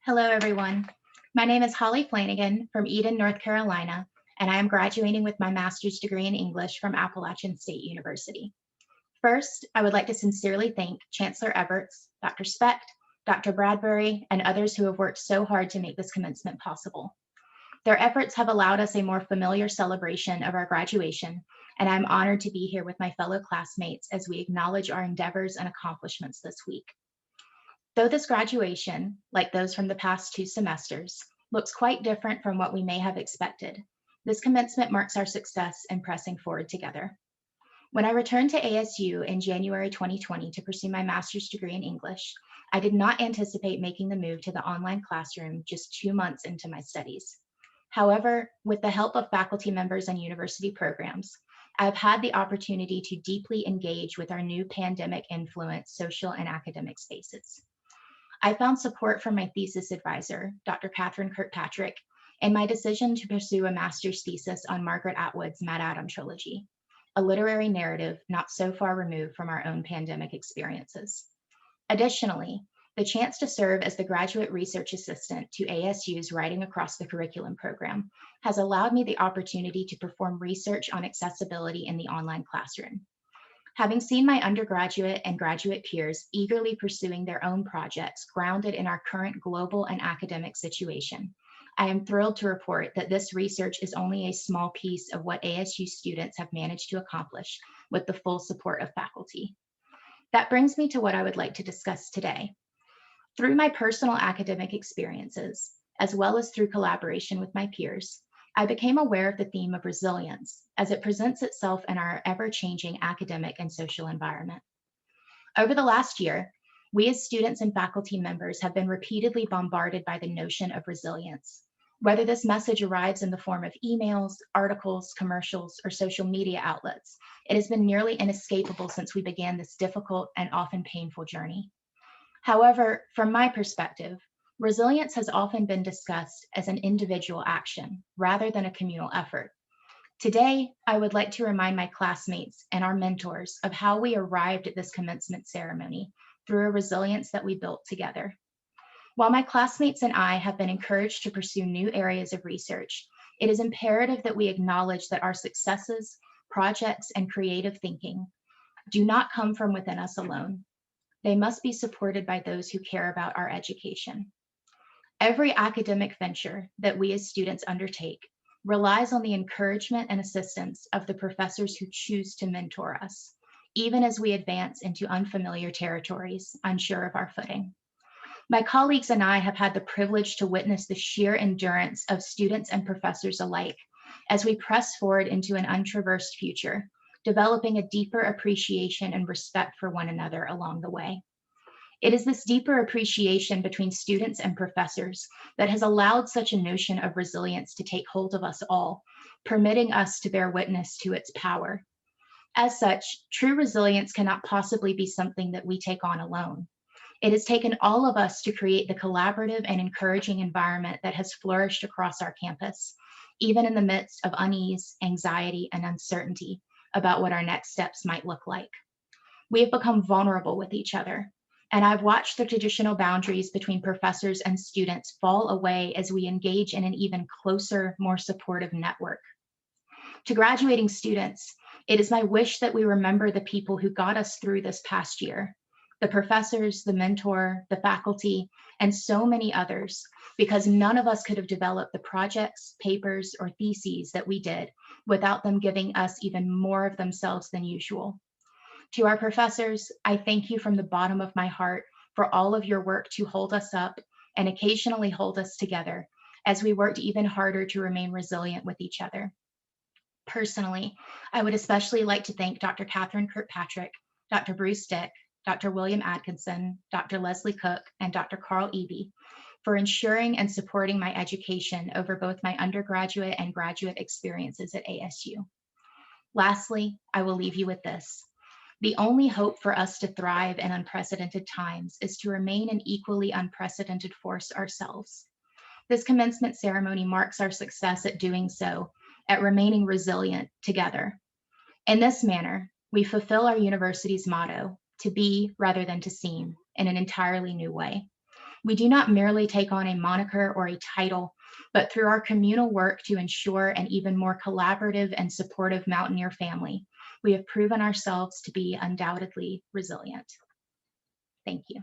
Hello, everyone. My name is Holli Flanagan from Eden, North Carolina, and I am graduating with my master's degree in English from Appalachian State University. First, I would like to sincerely thank Chancellor Evarts, Dr. Specht, Dr. Bradbury, and others who have worked so hard to make this commencement possible. Their efforts have allowed us a more familiar celebration of our graduation, and I'm honored to be here with my fellow classmates as we acknowledge our endeavors and accomplishments this week. Though this graduation, like those from the past 2 semesters, looks quite different from what we may have expected, this commencement marks our success in pressing forward together. When I returned to ASU in January 2020 to pursue my master's degree in English, I did not anticipate making the move to the online classroom just 2 months into my studies. However, with the help of faculty members and university programs, I have had the opportunity to deeply engage with our new pandemic-influenced social and academic spaces. I found support from my thesis advisor, Dr. Catherine Kirkpatrick, in my decision to pursue a master's thesis on Margaret Atwood's MaddAddam trilogy, a literary narrative not so far removed from our own pandemic experiences. Additionally, the chance to serve as the graduate research assistant to ASU's Writing Across the Curriculum program has allowed me the opportunity to perform research on accessibility in the online classroom. Having seen my undergraduate and graduate peers eagerly pursuing their own projects grounded in our current global and academic situation, I am thrilled to report that this research is only a small piece of what ASU students have managed to accomplish with the full support of faculty. That brings me to what I would like to discuss today. Through my personal academic experiences, as well as through collaboration with my peers, I became aware of the theme of resilience as it presents itself in our ever-changing academic and social environment. Over the last year, we as students and faculty members have been repeatedly bombarded by the notion of resilience. Whether this message arrives in the form of emails, articles, commercials, or social media outlets, it has been nearly inescapable since we began this difficult and often painful journey. However, from my perspective, resilience has often been discussed as an individual action rather than a communal effort. Today, I would like to remind my classmates and our mentors of how we arrived at this commencement ceremony through a resilience that we built together. While my classmates and I have been encouraged to pursue new areas of research, it is imperative that we acknowledge that our successes, projects, and creative thinking do not come from within us alone. They must be supported by those who care about our education. Every academic venture that we as students undertake relies on the encouragement and assistance of the professors who choose to mentor us, even as we advance into unfamiliar territories, unsure of our footing. My colleagues and I have had the privilege to witness the sheer endurance of students and professors alike as we press forward into an untraversed future, developing a deeper appreciation and respect for one another along the way. It is this deeper appreciation between students and professors that has allowed such a notion of resilience to take hold of us all, permitting us to bear witness to its power. As such, true resilience cannot possibly be something that we take on alone. It has taken all of us to create the collaborative and encouraging environment that has flourished across our campus, even in the midst of unease, anxiety, and uncertainty about what our next steps might look like. We have become vulnerable with each other, and I've watched the traditional boundaries between professors and students fall away as we engage in an even closer, more supportive network. To graduating students, it is my wish that we remember the people who got us through this past year, the professors, the mentor, the faculty, and so many others, because none of us could have developed the projects, papers, or theses that we did without them giving us even more of themselves than usual. To our professors, I thank you from the bottom of my heart for all of your work to hold us up and occasionally hold us together as we worked even harder to remain resilient with each other. Personally, I would especially like to thank Dr. Catherine Kirkpatrick, Dr. Bruce Dick, Dr. William Atkinson, Dr. Leslie Cook, and Dr. Carl Eby for ensuring and supporting my education over both my undergraduate and graduate experiences at ASU. Lastly, I will leave you with this. The only hope for us to thrive in unprecedented times is to remain an equally unprecedented force ourselves. This commencement ceremony marks our success at doing so, at remaining resilient together. In this manner, we fulfill our university's motto, to be rather than to seem, in an entirely new way. We do not merely take on a moniker or a title, but through our communal work to ensure an even more collaborative and supportive Mountaineer family, we have proven ourselves to be undoubtedly resilient. Thank you.